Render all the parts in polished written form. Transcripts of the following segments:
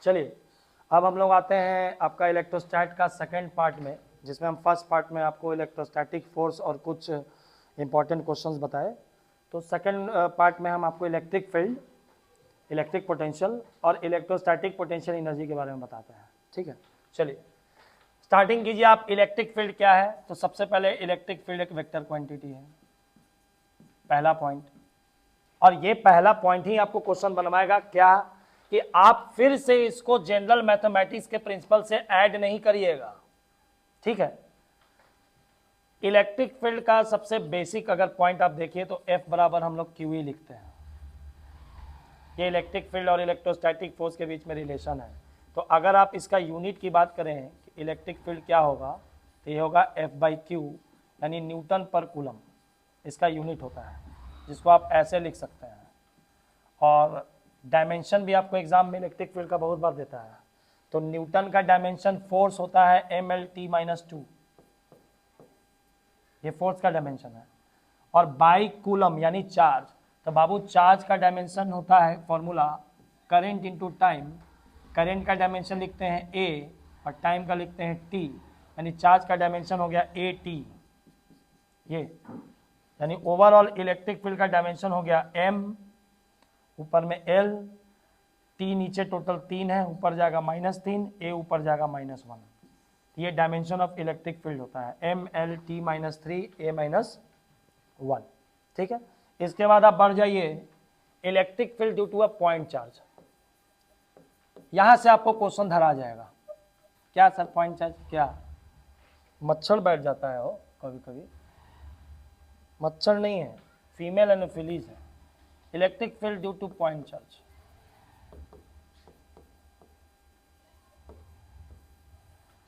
चलिए अब हम लोग आते हैं आपका इलेक्ट्रोस्टैट का सेकंड पार्ट में, जिसमें हम फर्स्ट पार्ट में आपको इलेक्ट्रोस्टैटिक फोर्स और कुछ इंपॉर्टेंट क्वेश्चंस बताए। तो सेकंड पार्ट में हम आपको इलेक्ट्रिक फील्ड, इलेक्ट्रिक पोटेंशियल और इलेक्ट्रोस्टैटिक पोटेंशियल एनर्जी के बारे में बताते हैं। ठीक है, चलिए स्टार्टिंग कीजिए आप। इलेक्ट्रिक फील्ड क्या है? तो सबसे पहले इलेक्ट्रिक फील्ड एक वेक्टर क्वांटिटी है, पहला पॉइंट। और ये पहला पॉइंट ही आपको क्वेश्चन बनवाएगा क्या कि आप फिर से इसको जनरल मैथमेटिक्स के प्रिंसिपल से ऐड नहीं करिएगा। ठीक है, इलेक्ट्रिक फील्ड का सबसे बेसिक अगर पॉइंट आप देखिए तो F बराबर हम लोग क्यू ही लिखते हैं। ये इलेक्ट्रिक फील्ड और इलेक्ट्रोस्टैटिक फोर्स के बीच में रिलेशन है। तो अगर आप इसका यूनिट की बात करें कि इलेक्ट्रिक फील्ड क्या होगा, तो ये होगा F/Q यानी न्यूटन पर कूलम, इसका यूनिट होता है, जिसको आप ऐसे लिख सकते हैं। और डायमेंशन भी आपको एग्जाम में इलेक्ट्रिक फील्ड का बहुत बार देता है। तो न्यूटन का डायमेंशन फोर्स होता है mLT-2, ये फोर्स का डायमेंशन है। और बाई कूलम यानी चार्ज, तो बाबू चार्ज का डायमेंशन होता है formula current into time. Current का डायमेंशन लिखते हैं A और टाइम का लिखते हैं T, यानी चार्ज का डायमेंशन हो गया AT। ये यानी ओवरऑल इलेक्ट्रिक फील्ड का डायमेंशन हो गया M, ऊपर में L, T नीचे टोटल 3 है, ऊपर जाएगा -3, A ऊपर जाएगा -1। ये डायमेंशन ऑफ इलेक्ट्रिक फील्ड होता है mLT-3 A-1। ठीक है, इसके बाद आप बढ़ जाइए electric field due to a point charge. यहां से आपको क्वेश्चन धरा जाएगा। क्या सर पॉइंट चार्ज? क्या मच्छर बैठ जाता है? हो कभी कभी मच्छर नहीं है, फीमेल एनोफिलीज है। Electric field due to point charge,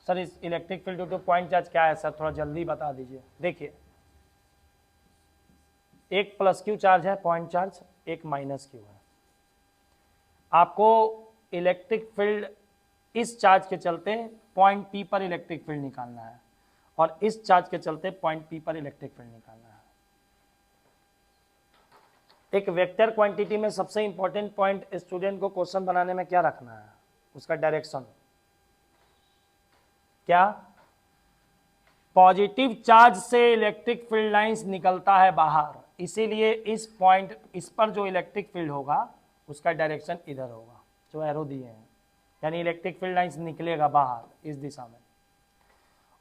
sir इस electric field due to point charge क्या है सर? थोड़ा जल्दी बता दीजिए। देखिए एक +Q चार्ज है पॉइंट चार्ज, एक -Q है। आपको इलेक्ट्रिक फील्ड इस चार्ज के चलते पॉइंट P पर इलेक्ट्रिक फील्ड निकालना है और इस चार्ज के चलते पॉइंट P पर इलेक्ट्रिक फील्ड निकालना है। एक वेक्टर क्वांटिटी में सबसे इंपॉर्टेंट पॉइंट स्टूडेंट को क्वेश्चन बनाने में क्या रखना है? उसका डायरेक्शन। क्या पॉजिटिव चार्ज से इलेक्ट्रिक फील्ड लाइंस निकलता है बाहर, इसीलिए इस पॉइंट, इस पर जो इलेक्ट्रिक फील्ड होगा उसका डायरेक्शन इधर होगा, जो एरो दिए हैं, यानी इलेक्ट्रिक फील्ड लाइंस निकलेगा बाहर इस दिशा में।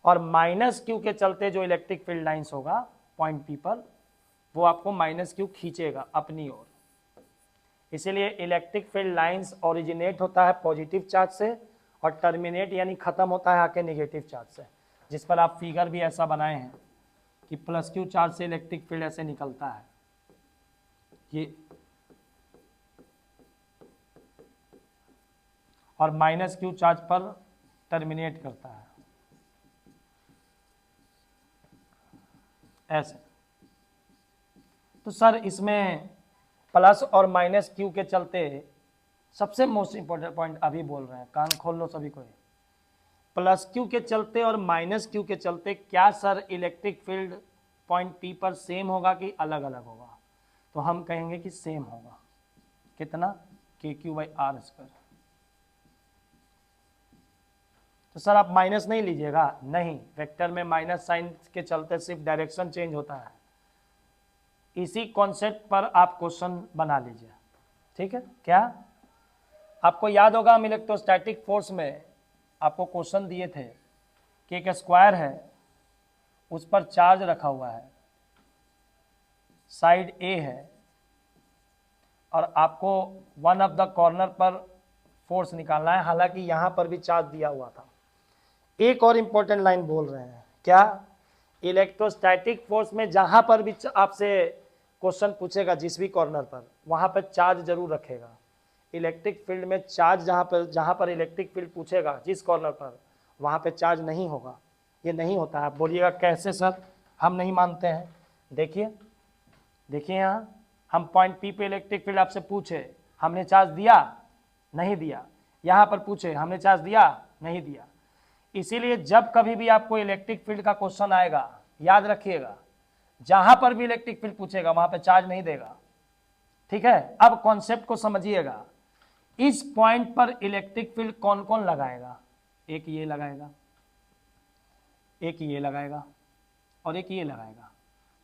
और -Q के चलते जो इलेक्ट्रिक फील्ड लाइंस होगा पॉइंट P पर, वो आपको -Q खींचेगा अपनी ओर। इसीलिए इलेक्ट्रिक फील्ड लाइंस ओरिजिनेट होता है पॉजिटिव चार्ज से और टर्मिनेट यानी खत्म होता है आके नेगेटिव चार्ज से, जिस पर आप फिगर भी ऐसा बनाए हैं कि +Q चार्ज से इलेक्ट्रिक फील्ड ऐसे निकलता है ये, और -Q चार्ज पर टर्मिनेट करता है ऐसे। तो सर इसमें प्लस और -Q के चलते सबसे मोस्ट इंपॉर्टेंट पॉइंट अभी बोल रहे हैं, कान खोल लो सभी कोई। +Q के चलते और -Q के चलते क्या sir electric field point P पर सेम होगा कि अलग अलग होगा? तो हम कहेंगे कि सेम होगा। कितना? KQ/R²। तो सर आप माइनस नहीं लीजिएगा, नहीं, वेक्टर में माइनस साइन के चलते सिर्फ डायरेक्शन चेंज होता है। इसी कॉन्सेप्ट पर आप क्वेश्चन बना लीजिए। ठीक है, क्या आपको याद होगा हम इलेक्ट्रोस्टैटिक फोर्स में आपको क्वेश्चन दिए थे कि एक स्क्वायर है, उस पर चार्ज रखा हुआ है, साइड A है, और आपको वन ऑफ द कॉर्नर पर फोर्स निकालना है, हालांकि यहां पर भी चार्ज दिया हुआ था। एक और इंपॉर्टेंट लाइन बोल रहे हैं, क्या इलेक्ट्रोस्टैटिक फोर्स में जहां पर भी आपसे क्वेश्चन पूछेगा जिस भी कॉर्नर पर, वहां पर चार्ज जरूर रखेगा। इलेक्ट्रिक फील्ड में चार्ज जहां पर इलेक्ट्रिक फील्ड पूछेगा जिस कॉर्नर पर, वहां पे चार्ज नहीं होगा। ये नहीं होता है। आप बोलिएगा कैसे सर, हम नहीं मानते हैं। देखिए देखिए यहाँ हम पॉइंट P पे इलेक्ट्रिक फील्ड आपसे पूछे, हमने चार्ज दिया? नहीं दिया। यहाँ पर पूछे, हमने चार्ज दिया? नहीं दिया। इसीलिए जब कभी भी आपको इलेक्ट्रिक फील्ड का क्वेश्चन आएगा, याद रखिएगा जहां पर भी इलेक्ट्रिक फील्ड पूछेगा वहां पे चार्ज नहीं देगा। ठीक है, अब कॉन्सेप्ट को समझिएगा। इस पॉइंट पर इलेक्ट्रिक फील्ड कौन कौन लगाएगा? एक ये लगाएगा, एक ये लगाएगा और एक ये लगाएगा।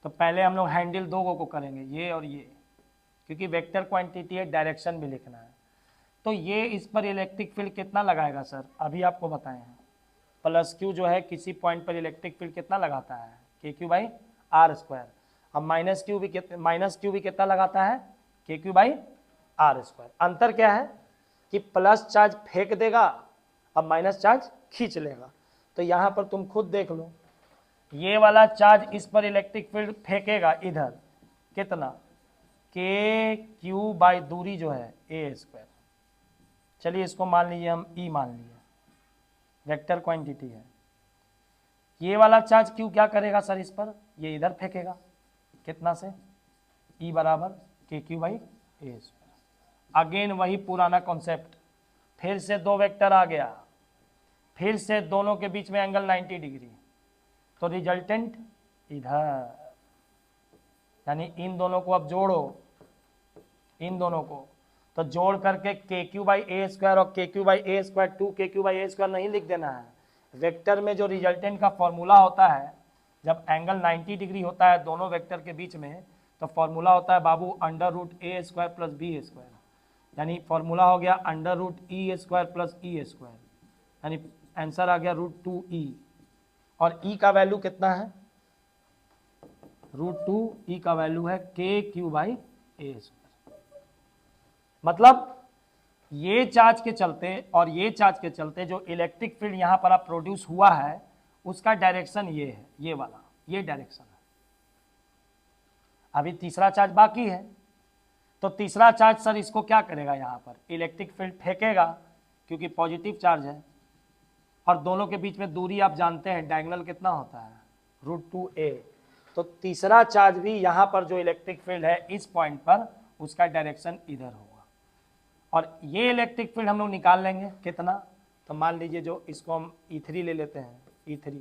तो पहले हम लोग हैंडल दो को करेंगे, ये और ये, क्योंकि वेक्टर क्वांटिटी है, डायरेक्शन भी लिखना है। तो ये इस पर इलेक्ट्रिक फील्ड कितना लगाएगा सर? अभी आपको बताए हैं, प्लस क्यू जो है किसी पॉइंट पर इलेक्ट्रिक फील्ड कितना लगाता है? के क्यू बाई आर स्क्वायर। अब माइनस क्यू भी कितना लगाता है? के क्यू बाई आर स्क्वायर। अंतर क्या है कि प्लस चार्ज फेंक देगा, अब माइनस चार्ज खींच लेगा। तो यहाँ पर तुम खुद देख लो, ये वाला चार्ज इस पर इलेक्ट्रिक फील्ड फेंकेगा इधर, कितना? के क्यू बाई दूरी जो है ए स्क्वायर। चलिए इसको मान लीजिए हम ई मान लिए, वेक्टर क्वांटिटी है। ये वाला चार्ज क्यू क्या करेगा सर इस पर? ये इधर फेंकेगा, कितना से? ई बराबर के Q by A square. Again वही पुराना कॉन्सेप्ट, फिर से दो वेक्टर आ गया, फिर से दोनों के बीच में एंगल 90 डिग्री, तो रिजल्टेंट इधर, यानी इन दोनों को अब जोड़ो, इन दोनों को, तो जोड़ करके के क्यू बाई ए स्क्वायर और के क्यू बाई ए स्क्वायर, 2 के क्यू बाई ए स्क्वायर नहीं लिख देना है। वेक्टर में जो रिजल्टेंट का फॉर्मूला होता है, जब एंगल 90 डिग्री होता है दोनों वेक्टर के बीच में, तो फॉर्मूला होता है बाबू अंडर रूट ए स्क्वायर प्लस बी स्क्वायर, यानी फॉर्मूला हो गया under root E square plus E square, यानी आंसर आ गया √2e। और e का वैल्यू कितना है? √2e का वैल्यू है के क्यू बाई ए स्क्वायर। मतलब ये चार्ज के चलते और ये चार्ज के चलते जो इलेक्ट्रिक फील्ड यहां पर आप प्रोड्यूस हुआ है, उसका डायरेक्शन ये है, ये वाला, ये डायरेक्शन है। अभी तीसरा चार्ज बाकी है, तो तीसरा चार्ज सर इसको क्या करेगा? यहां पर इलेक्ट्रिक फील्ड फेंकेगा, क्योंकि पॉजिटिव चार्ज है, और दोनों के बीच में दूरी आप जानते हैं डायगोनल कितना होता है? √2a। तो तीसरा चार्ज भी यहाँ पर जो इलेक्ट्रिक फील्ड है इस पॉइंट पर, उसका डायरेक्शन इधर होगा। और ये इलेक्ट्रिक फील्ड हम लोग निकाल लेंगे कितना? तो मान लीजिए जो इसको हम E3 ले लेते हैं, E3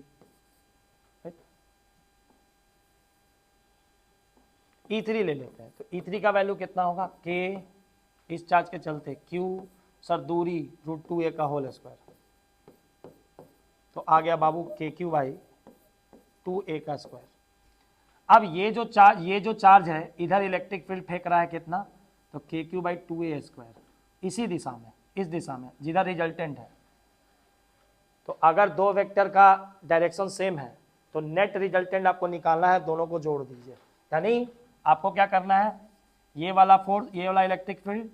ले लेते हैं, तो E3 का वैल्यू कितना होगा? के, इस चार्ज के चलते Q, सर दूरी √2a का होल स्क्वायर, तो आ गया बाबू के क्यू बाई 2a का स्क्वायर। अब ये जो चार्ज है इधर इलेक्ट्रिक फील्ड फेंक रहा है कितना? तो के क्यू बाई 2a स्क्वायर, इसी दिशा में, इस दिशा में जिधर रिजल्टेंट है। तो अगर दो वेक्टर का डायरेक्शन सेम है तो नेट रिजल्टेंट आपको निकालना है, दोनों को जोड़ दीजिए। यानी आपको क्या करना है, ये वाला फोर्स, ये वाला इलेक्ट्रिक फील्ड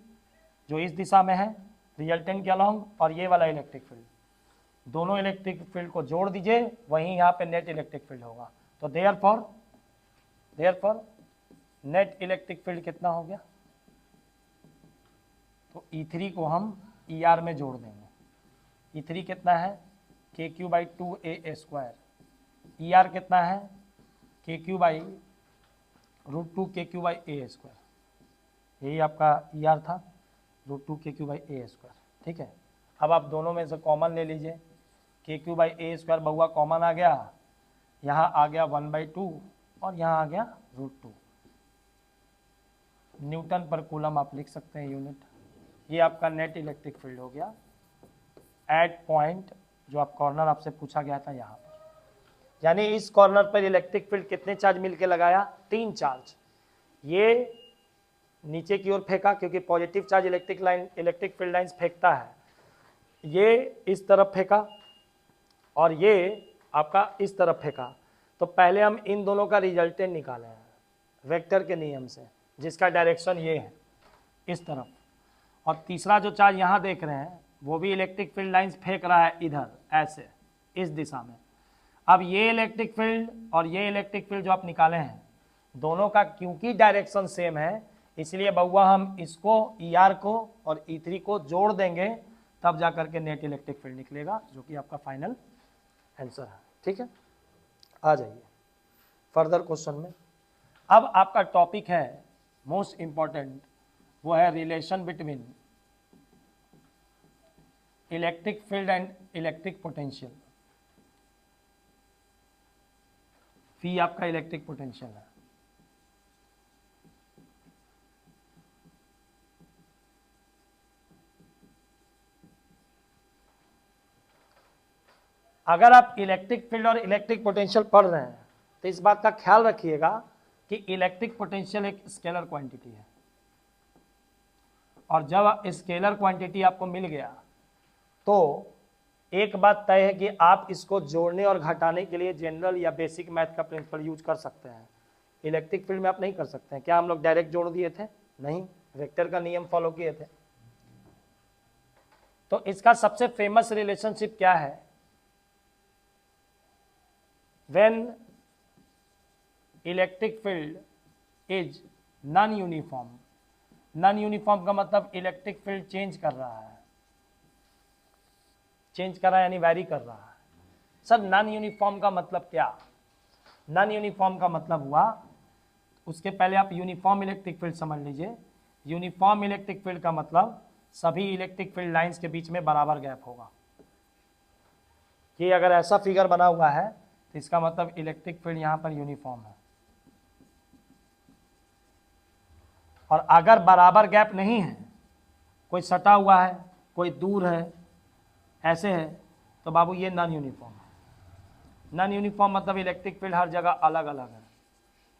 जो इस दिशा में है रिजल्टेंट के अलोंग, और ये वाला इलेक्ट्रिक फील्ड, दोनों इलेक्ट्रिक फील्ड को जोड़ दीजिए, वहीं यहाँ पे नेट इलेक्ट्रिक फील्ड होगा। तो देयरफॉर नेट इलेक्ट्रिक फील्ड कितना हो गया? तो E3 को हम ER में जोड़ देंगे। E3 कितना है? के Q by 2a square. ER कितना है? के क्यू बाई √2 के क्यू बाई ए स्क्वायर। यही आपका ER था, √2 के क्यू बाई ए स्क्वायर। ठीक है, अब आप दोनों में से कॉमन ले लीजिए, के Q by A square Bahua common आ गया, यहाँ आ गया 1/2 और यहाँ आ गया √2। न्यूटन पर कूलम आप लिख सकते हैं यूनिट। ये आपका नेट इलेक्ट्रिक फील्ड हो गया एट पॉइंट, जो आप कॉर्नर आपसे पूछा गया था यहाँ पर। यानी इस कॉर्नर पर इलेक्ट्रिक फील्ड कितने चार्ज मिलके लगाया? 3 चार्ज। ये नीचे की ओर फेंका क्योंकि positive charge electric field lines फेंकता है, ये इस तरफ फेंका और ये आपका इस तरफ फेंका। तो पहले हम इन दोनों का रिजल्टेंट निकाले हैं वेक्टर के नियम से, जिसका डायरेक्शन ये है इस तरफ। और तीसरा जो चार्ज यहाँ देख रहे हैं वो भी इलेक्ट्रिक फील्ड लाइंस फेंक रहा है इधर, ऐसे इस दिशा में। अब ये इलेक्ट्रिक फील्ड और ये इलेक्ट्रिक फील्ड जो आप निकाले हैं, दोनों का क्योंकि डायरेक्शन सेम है, इसलिए बउआ हम इसको ER को और E3 को जोड़ देंगे, तब जा करके नेट इलेक्ट्रिक फील्ड निकलेगा, जो कि आपका फाइनल आंसर है। ठीक है, आ जाइए फर्दर क्वेश्चन में। अब आपका टॉपिक है मोस्ट इंपॉर्टेंट, वो है relation between electric field and electric potential. Phi आपका इलेक्ट्रिक पोटेंशियल है। अगर आप इलेक्ट्रिक फील्ड और इलेक्ट्रिक पोटेंशियल पढ़ रहे हैं तो इस बात का ख्याल रखिएगा कि इलेक्ट्रिक पोटेंशियल एक स्केलर क्वांटिटी है, और जब स्केलर क्वांटिटी आपको मिल गया तो एक बात तय है कि आप इसको जोड़ने और घटाने के लिए जनरल या बेसिक मैथ का प्रिंसिपल यूज कर सकते हैं। इलेक्ट्रिक फील्ड में आप नहीं कर सकते हैं। क्या हम लोग डायरेक्ट जोड़ दिए थे? नहीं, वेक्टर का नियम फॉलो किए थे। तो इसका सबसे फेमस रिलेशनशिप क्या है? When electric field is non uniform. Non uniform का मतलब इलेक्ट्रिक फील्ड चेंज कर रहा है, चेंज कर रहा है यानी वैरी कर रहा है। सर नॉन यूनिफॉर्म का मतलब क्या? नॉन यूनिफॉर्म का मतलब हुआ, उसके पहले आप यूनिफॉर्म इलेक्ट्रिक फील्ड समझ लीजिए। यूनिफॉर्म इलेक्ट्रिक फील्ड का मतलब सभी इलेक्ट्रिक फील्ड लाइंस के बीच में बराबर गैप होगा। ये अगर ऐसा फिगर बना हुआ है तो इसका मतलब इलेक्ट्रिक फील्ड यहां पर यूनिफॉर्म है। और अगर बराबर गैप नहीं है, कोई सटा हुआ है, कोई दूर है, ऐसे है, तो बाबू ये नॉन यूनिफॉर्म है। नॉन यूनिफॉर्म मतलब इलेक्ट्रिक फील्ड हर जगह अलग अलग है।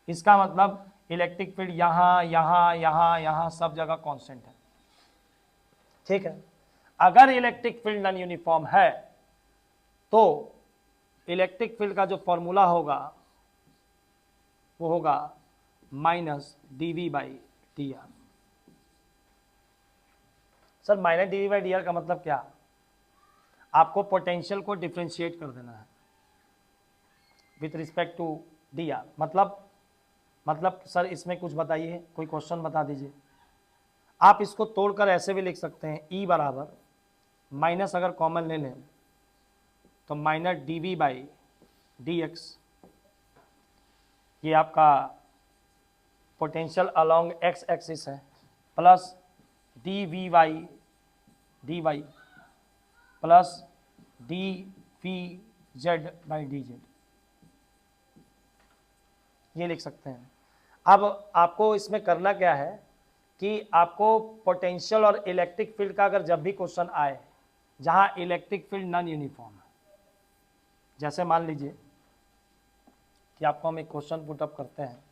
इसका मतलब इलेक्ट्रिक फील्ड यहाँ यहाँ यहाँ यहाँ सब जगह कांस्टेंट है। ठीक है, अगर इलेक्ट्रिक फील्ड नॉन यूनिफॉर्म है तो इलेक्ट्रिक फील्ड का जो फॉर्मूला होगा वो होगा minus dV/dr। Sir minus dV/dr का मतलब क्या? आपको पोटेंशियल को डिफरेंशिएट कर देना है विथ रिस्पेक्ट टू dr। मतलब सर इसमें कुछ बताइए, कोई क्वेश्चन बता दीजिए। आप इसको तोड़कर ऐसे भी लिख सकते हैं, E बराबर माइनस, अगर कॉमन ले लें तो माइनस dV/dx, ये आपका पोटेंशियल अलोंग x एक्सिस है, प्लस dV/dy प्लस dVz/dz, ये लिख सकते हैं। अब आपको इसमें करना क्या है कि आपको पोटेंशियल और इलेक्ट्रिक फील्ड का अगर जब भी क्वेश्चन आए जहां इलेक्ट्रिक फील्ड नॉन यूनिफॉर्म है, जैसे मान लीजिए कि आपको हम एक क्वेश्चन पुटअप करते हैं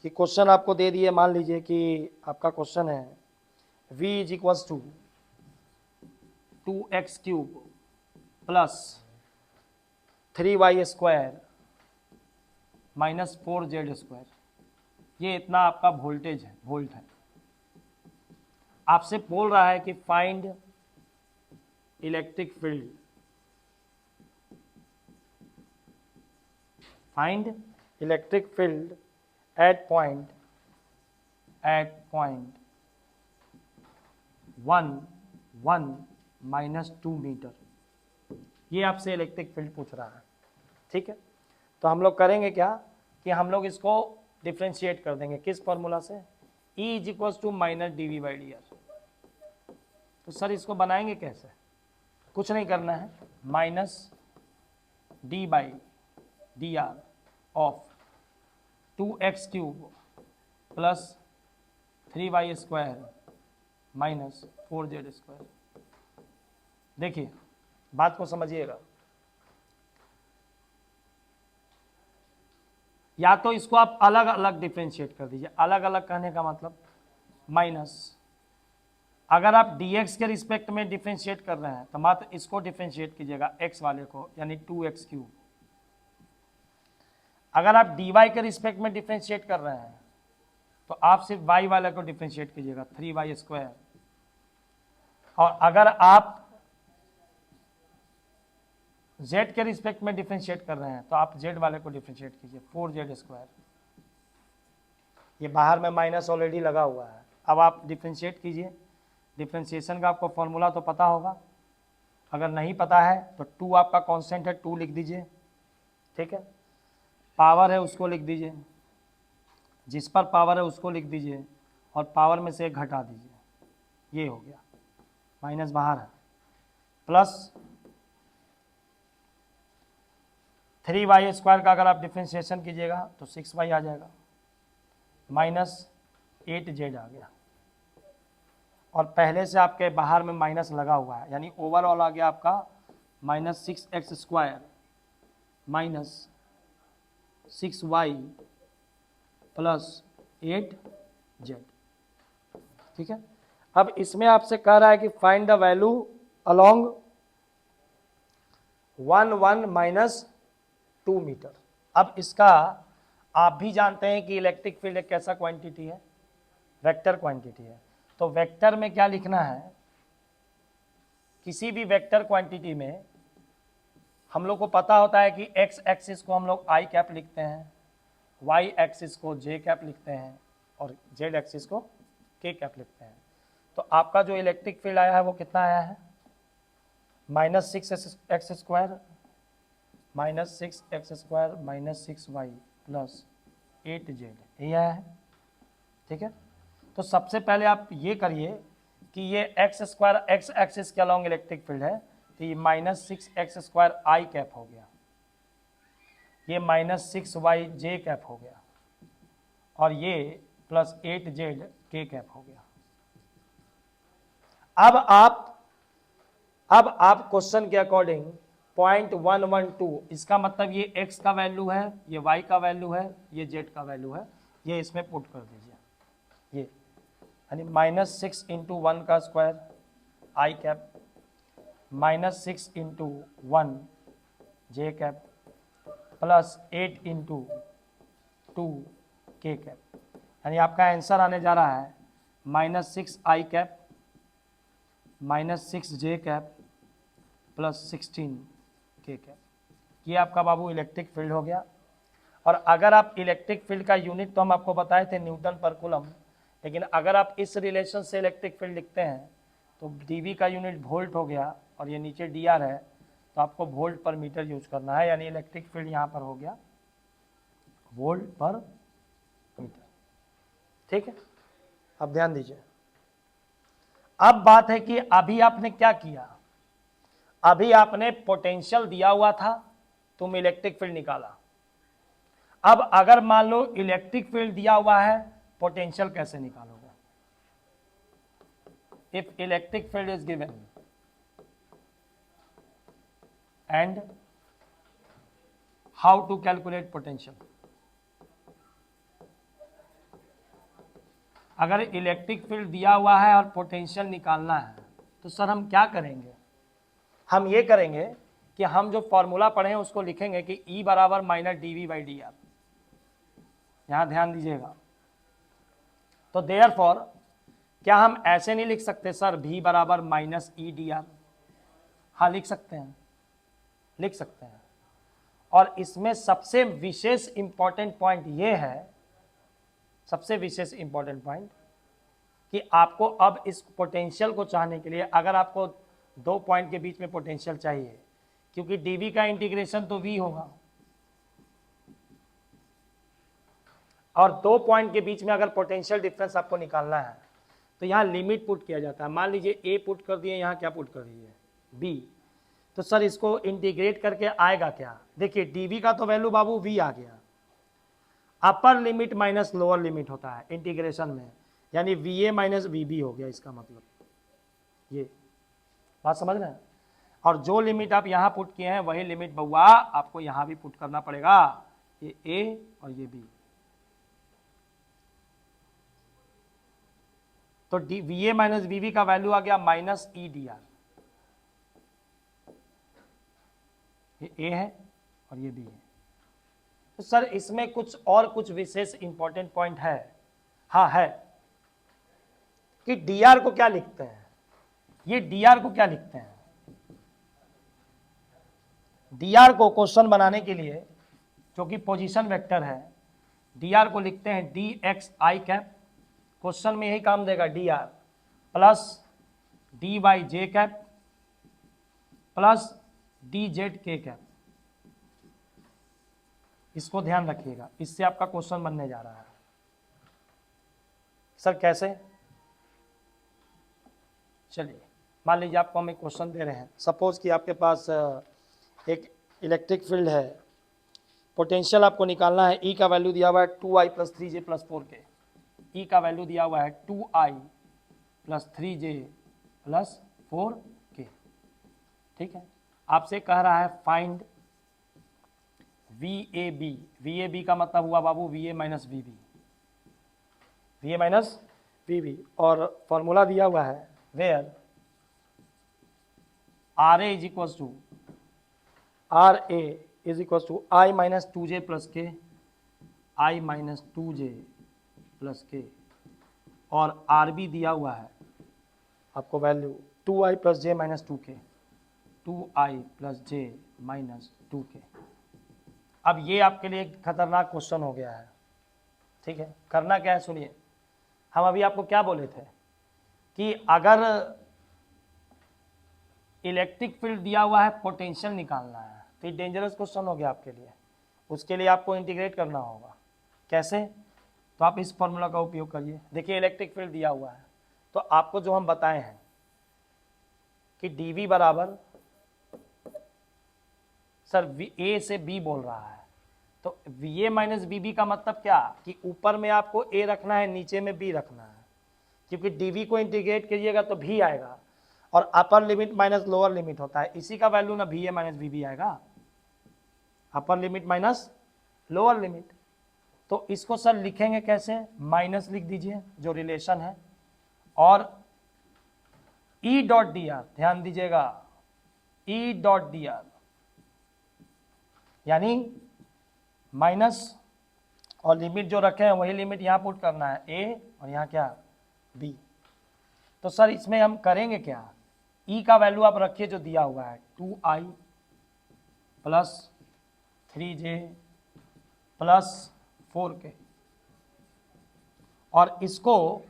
कि क्वेश्चन आपको दे दिए, मान लीजिए कि आपका क्वेश्चन है v is equals to 2x³ plus 3y² minus 4z²। ये इतना आपका वोल्टेज है, वोल्ट है। आपसे बोल रहा है कि find electric field, find electric field at point 1 minus 2 metre. ये आपसे इलेक्ट्रिक फील्ड पूछ रहा है। ठीक है, तो हम लोग करेंगे क्या कि हम लोग इसको डिफ्रेंशिएट कर देंगे। किस फॉर्मूला से? E is equal to minus dV/dr। तो सर इसको बनाएंगे कैसे? कुछ नहीं करना है, minus d/dr of 2x³ plus 3y² minus 4z²। देखिए बात को समझिएगा, या तो इसको आप अलग अलग डिफ्रेंशिएट कर दीजिए। अलग अलग कहने का मतलब माइनस, अगर आप dx के रिस्पेक्ट में डिफ्रेंशिएट कर रहे हैं तो मात्र इसको डिफ्रेंशिएट कीजिएगा, x वाले को, यानी 2x³। अगर आप dy के रिस्पेक्ट में डिफ्रेंशिएट कर रहे हैं तो आप सिर्फ y वाले को डिफ्रेंशिएट कीजिएगा, 3y²। और अगर आप z के रिस्पेक्ट में डिफ्रेंशिएट कर रहे हैं तो आप z वाले को डिफ्रेंशिएट कीजिए, 4z²। ये बाहर में माइनस ऑलरेडी लगा हुआ है। अब आप डिफ्रेंशिएट कीजिए। डिफ्रेंशिएशन का आपको फॉर्मूला तो पता होगा, अगर नहीं पता है तो 2 आपका कांस्टेंट है, 2 लिख दीजिए। ठीक है, पावर है उसको लिख दीजिए, जिस पर पावर है उसको लिख दीजिए, और पावर में से एक घटा दीजिए। ये हो गया, माइनस बाहर है, प्लस 3y² का अगर आप डिफ्रेंशिएशन कीजिएगा तो 6y आ जाएगा, माइनस 8z आ गया। और पहले से आपके बाहर में माइनस लगा हुआ है, यानी ओवरऑल आ गया आपका minus 6x² minus 6y plus 8z। ठीक है, अब इसमें आपसे कह रहा है कि find the value along 1 1 minus 2 metre. अब इसका आप भी जानते हैं कि इलेक्ट्रिक फील्ड एक कैसा क्वांटिटी है, वेक्टर क्वांटिटी है। तो वेक्टर में क्या लिखना है, किसी भी वेक्टर क्वांटिटी में हम लोग को पता होता है कि एक्स एक्सिस को हम लोग आई कैप लिखते हैं, वाई एक्सिस को जे कैप लिखते हैं और जेड एक्सिस को के कैप लिखते हैं। तो आपका जो इलेक्ट्रिक फील्ड आया है वो कितना आया है, minus 6x² minus 6x² minus 6y plus 8z, यही आया है। ठीक है, तो सबसे पहले आप ये करिए कि ये x² एक्स एक्सिस के अलॉन्ग इलेक्ट्रिक फील्ड है, तो ये माइनस 6x² आई कैप हो गया, ये माइनस 6y जे कैप हो गया और ये प्लस 8z के कैप हो गया। अब आप क्वेश्चन के अकॉर्डिंग 0.112, इसका मतलब ये x का वैल्यू है, ये y का वैल्यू है, ये z का वैल्यू है, ये इसमें पुट कर दीजिए, ये यानी माइनस 6 इंटू 1 का स्क्वायर आई कैप माइनस 6 इंटू 1 जे कैप प्लस 8 इंटू 2 के कैप, यानी आपका आंसर आने जा रहा है माइनस 6 आई कैप माइनस 6 जे कैप प्लस 16 के कैप। ये आपका बाबू इलेक्ट्रिक फील्ड हो गया। और अगर आप इलेक्ट्रिक फील्ड का यूनिट तो हम आपको बताए थे न्यूटन पर कूलम, लेकिन अगर आप इस रिलेशन से इलेक्ट्रिक फील्ड लिखते हैं तो डीवी का यूनिट वोल्ट हो गया और ये नीचे डीआर है, तो आपको वोल्ट पर मीटर यूज करना है, यानी इलेक्ट्रिक फील्ड यहाँ पर हो गया वोल्ट पर मीटर। ठीक है, अब ध्यान दीजिए, अब बात है कि अभी आपने क्या किया, अभी आपने पोटेंशियल दिया हुआ था, तुम इलेक्ट्रिक फील्ड निकाला। अब अगर मान लो इलेक्ट्रिक फील्ड दिया हुआ है, पोटेंशियल कैसे निकालोगे? If electric field is given and how to calculate potential. अगर इलेक्ट्रिक फील्ड दिया हुआ है और पोटेंशियल निकालना है तो सर हम क्या करेंगे? हम ये करेंगे कि हम जो फॉर्मूला पढ़े हैं उसको लिखेंगे कि E बराबर माइनस dV/dr। यहां ध्यान दीजिएगा, तो देयरफॉर क्या हम ऐसे नहीं लिख सकते सर V बराबर माइनस E/dr? हाँ लिख सकते हैं, लिख सकते हैं। और इसमें सबसे विशेष इंपॉर्टेंट पॉइंट ये है, सबसे विशेष इंपॉर्टेंट पॉइंट कि आपको अब इस पोटेंशियल को चाहने के लिए अगर आपको दो पॉइंट के बीच में पोटेंशियल चाहिए, क्योंकि डीवी का इंटीग्रेशन तो वी होगा और दो पॉइंट के बीच में अगर पोटेंशियल डिफरेंस आपको निकालना है तो यहाँ लिमिट पुट किया जाता है। मान लीजिए ए पुट कर दिए, यहाँ क्या पुट कर दिए बी, तो सर इसको इंटीग्रेट करके आएगा क्या? देखिए डीवी का तो वैल्यू बाबू वी आ गया, upper limit minus lower limit होता है इंटीग्रेशन में, यानी V A minus V B हो गया, इसका मतलब ये बात समझ रहे हैं। और जो लिमिट आप यहाँ पुट किए हैं वही लिमिट बउआ आपको यहाँ भी पुट करना पड़ेगा, ये ए और ये बी। तो V A minus V B का वैल्यू आ गया माइनस E/dr, ये ए है और ये बी है। तो सर इसमें कुछ विशेष इंपॉर्टेंट पॉइंट है, हाँ है, कि dr को क्या लिखते हैं, ये dr को क्या लिखते हैं? dr को क्वेश्चन बनाने के लिए जो कि पोजीशन वेक्टर है, dr को लिखते हैं dxi कैप, क्वेश्चन में यही काम देगा, dr plus dyj cap plus dz k cap. इसको ध्यान रखिएगा, इससे आपका क्वेश्चन बनने जा रहा है। सर कैसे? चलिए मान लीजिए आपको हम एक क्वेश्चन दे रहे हैं, सपोज कि आपके पास एक इलेक्ट्रिक फील्ड है, पोटेंशियल आपको निकालना है, ई का वैल्यू दिया हुआ है 2i plus 3j plus 4k, ई का वैल्यू दिया हुआ है 2i plus 3j plus 4k। ठीक है, आपसे कह रहा है फाइंड VAB। VAB का मतलब हुआ बाबू VA minus VB, VA minus VB, और फॉर्मूला दिया हुआ है where RA is equal to RA is equal to I minus 2J plus K, I minus 2J plus K, और RB दिया हुआ है आपको value 2I plus J minus 2K, 2I plus J minus 2K। अब ये आपके लिए एक खतरनाक क्वेश्चन हो गया है, ठीक है। करना क्या है सुनिए, हम अभी आपको क्या बोले थे कि अगर इलेक्ट्रिक फील्ड दिया हुआ है, पोटेंशियल निकालना है, तो ये डेंजरस क्वेश्चन हो गया आपके लिए। उसके लिए आपको इंटीग्रेट करना होगा। कैसे? तो आप इस फॉर्मूला का उपयोग करिए। देखिए इलेक्ट्रिक फील्ड दिया हुआ है, तो आपको जो हम बताए हैं कि dV बराबर, सर A से B बोल रहा है, तो VA माइनस VB का मतलब क्या कि ऊपर में आपको A रखना है, नीचे में B रखना है, क्योंकि dV को इंटीग्रेट करिएगा तो V आएगा, और अपर लिमिट माइनस लोअर लिमिट होता है, इसी का वैल्यू ना VA माइनस VB आएगा, अपर लिमिट माइनस लोअर लिमिट। तो इसको सर लिखेंगे कैसे? माइनस लिख दीजिए जो रिलेशन है, और E डॉट dr, ध्यान दीजिएगा, E डॉट dr यानी माइनस, और लिमिट जो रखे हैं वही लिमिट यहाँ पुट करना है, A और यहाँ क्या B। तो सर इसमें हम करेंगे क्या, E का वैल्यू आप रखिए जो दिया हुआ है 2I plus 3J plus 4K, और इसको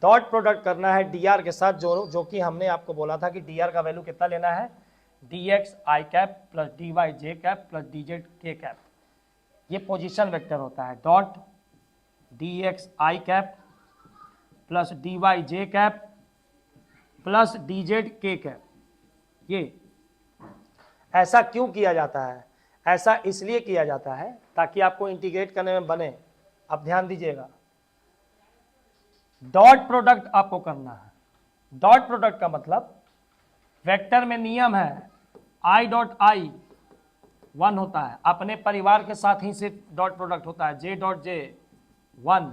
डॉट प्रोडक्ट करना है dr के साथ, जो कि हमने आपको बोला था कि dr का वैल्यू कितना लेना है, dx I cap plus dy j cap plus dz k cap. ये पोजीशन वेक्टर होता है, dot dx I cap plus dy j cap plus dz k cap. ये ऐसा क्यों किया जाता है? ऐसा इसलिए किया जाता है ताकि आपको इंटीग्रेट करने में बने। अब ध्यान दीजिएगा, डॉट प्रोडक्ट आपको करना है। डॉट प्रोडक्ट का मतलब वेक्टर में नियम है I डॉट I 1 होता है, अपने परिवार के साथ ही सिर्फ डॉट प्रोडक्ट होता है, J डॉट J 1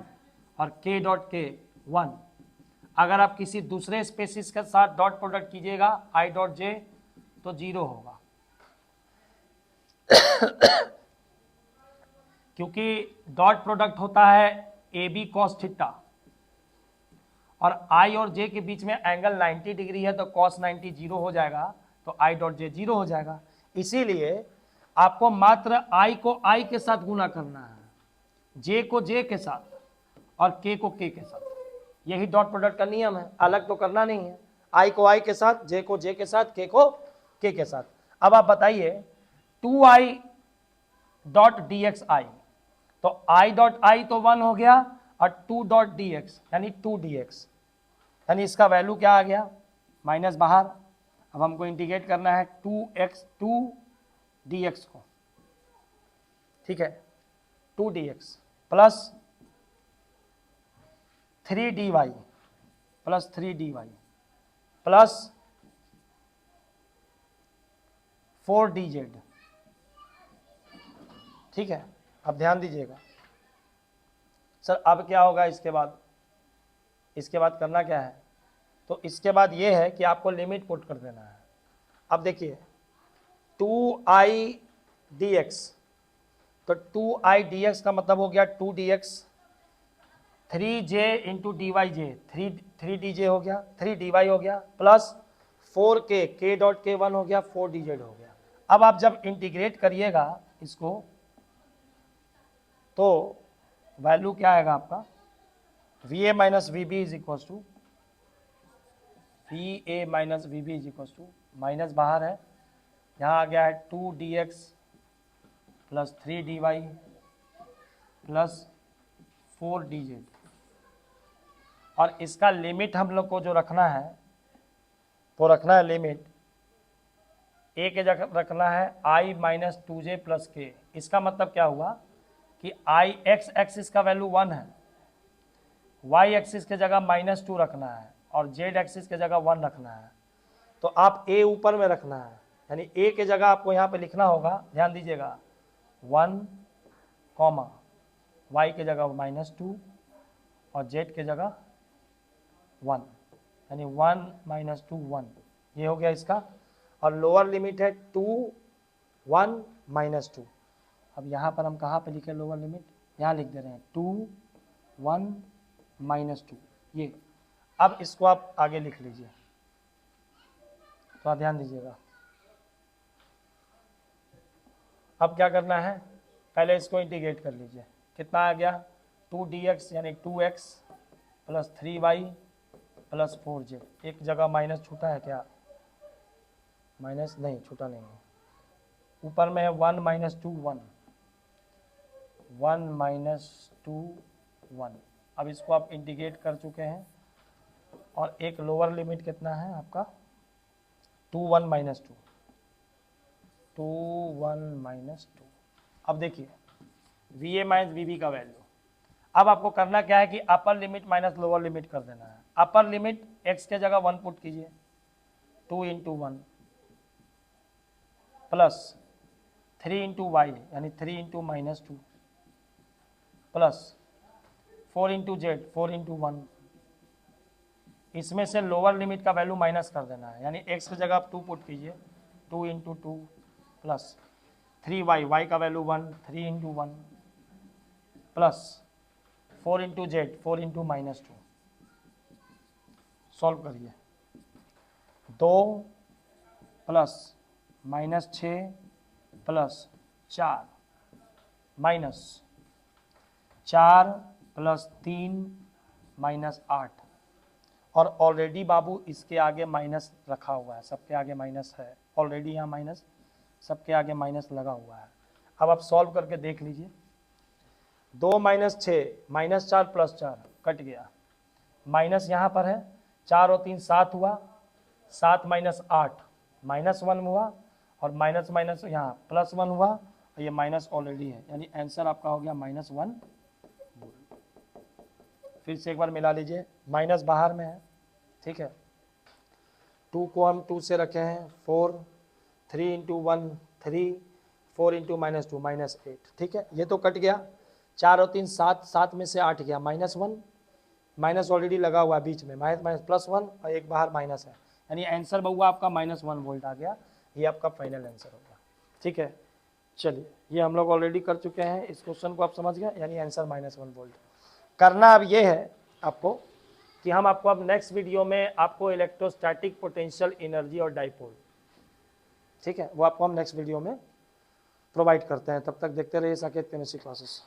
और K डॉट K 1। अगर आप किसी दूसरे स्पेसिस के साथ डॉट प्रोडक्ट कीजिएगा I डॉट J तो 0 होगा, क्योंकि डॉट प्रोडक्ट होता है AB cos थीटा, और I और J के बीच में एंगल 90 डिग्री है, तो cos 90 0 हो जाएगा, तो I डॉट J 0 हो जाएगा। इसीलिए आपको मात्र I को I के साथ गुना करना है, J को J के साथ और K को K के साथ। यही डॉट प्रोडक्ट का नियम है, अलग तो करना नहीं है। I को I के साथ, J को J के साथ, K को K के साथ। अब आप बताइए 2I डॉट dx I, तो I डॉट I तो 1 हो गया, और 2 डॉट dx यानी 2dx, यानी इसका वैल्यू क्या आ गया, माइनस बाहर। अब हमको इंटीग्रेट करना है 2 dx को, ठीक है, 2 dx plus 3 dy plus 3 dy plus 4 dz, ठीक है। अब ध्यान दीजिएगा सर, अब क्या होगा इसके बाद? इसके बाद करना क्या है? तो इसके बाद ये है कि आपको लिमिट पुट कर देना है। अब देखिए 2I dx, तो 2I dx का मतलब हो गया 2 dx, 3j into dy j, 3 dj हो गया, 3 dy हो गया, plus 4k, k dot k 1 हो गया, 4 dz हो गया। अब आप जब इंटीग्रेट करिएगा इसको, तो वैल्यू क्या आएगा आपका, VA minus VB is equal to, VA minus VB is equal to, minus बाहर है, यहाँ आ गया है 2 dx plus 3 dy plus 4 dz, और इसका लिमिट हम लोग को जो रखना है वो रखना है लिमिट A के जगह रखना है I minus 2J plus K। इसका मतलब क्या हुआ कि I x एक्सिस का वैल्यू 1 है, Y एक्सिस के जगह -2 रखना है, और Z एक्सिस के जगह 1 रखना है। तो आप A ऊपर में रखना है, यानी ए के जगह आपको यहाँ पे लिखना होगा, ध्यान दीजिएगा 1, वाई के जगह -2 और जेड के जगह 1, यानी 1 - 2 1, ये हो गया इसका। और लोअर लिमिट है 2 1 -2। अब यहाँ पर हम कहाँ पे लिखे लोअर लिमिट, यहाँ लिख दे रहे हैं 2 1 -2 ये। अब इसको आप आगे लिख लीजिए, तो आप ध्यान दीजिएगा। अब क्या करना है, पहले इसको इंटीग्रेट कर लीजिए, कितना आ गया 2dx यानी 2x + 3y + 4z। एक जगह माइनस छूटा है क्या, माइनस नहीं छूटा, नहीं है, ऊपर में है 1 - 2 1, 1 - 2 1। अब इसको आप इंटीग्रेट कर चुके हैं और एक लोअर लिमिट कितना है आपका 2 1 - 2, 2 1 - 2। अब देखिए V A minus V B का वैल्यू, अब आपको करना क्या है कि upper limit minus lower limit कर देना है। अपर लिमिट x के जगह 1 पुट कीजिए, 2 × 1 प्लस 3 × y यानी 3 × -2 प्लस 4 × z 4 × 1। इसमें से लोअर लिमिट का वैल्यू माइनस कर देना है, यानी x की जगह आप 2 पुट कीजिए, 2 × 2 प्लस 3y, y का वैल्यू 1, 3 × 1 प्लस 4 × z 4 × -2। सॉल्व करिए, 2 प्लस -6 प्लस 4 माइनस 4 प्लस 3 -8। और ऑलरेडी बाबू इसके आगे माइनस रखा हुआ है, सबके आगे माइनस है ऑलरेडी, यहाँ माइनस सबके आगे माइनस लगा हुआ है। अब आप सॉल्व करके देख लीजिए, 2 - 6 -4 + 4 कट गया, माइनस यहाँ पर है 4 और 3 7 हुआ, 7 - 8 -1 हुआ, और माइनस माइनस यहाँ +1 हुआ, और ये माइनस ऑलरेडी है, यानी आंसर आपका हो गया -1। फिर से एक बार मिला लीजिए, माइनस बाहर में है, ठीक है, 2 को हम 2 से रखे हैं 4, 3 × 1 3, 4 × -2 -8, ठीक है, ये तो कट गया। 4 और 3 7, 7 में से 8 गया, -1, माइनस ऑलरेडी लगा हुआ है बीच में, माइनस +1 और एक बाहर माइनस है, यानी आंसर बहुआ आपका -1 वोल्ट आ गया। ये आपका फाइनल आंसर होगा, ठीक है। चलिए, ये हम लोग ऑलरेडी कर चुके हैं, इस क्वेश्चन को आप समझ गए, यानी आंसर -1 वोल्ट। करना अब ये है आपको कि हम आपको अब नेक्स्ट वीडियो में आपको इलेक्ट्रोस्टैटिक पोटेंशियल एनर्जी और डाइपोल, ठीक है, वो आपको हम नेक्स्ट वीडियो में प्रोवाइड करते हैं। तब तक देखते रहिए साकेत केमिस्ट्री क्लासेस।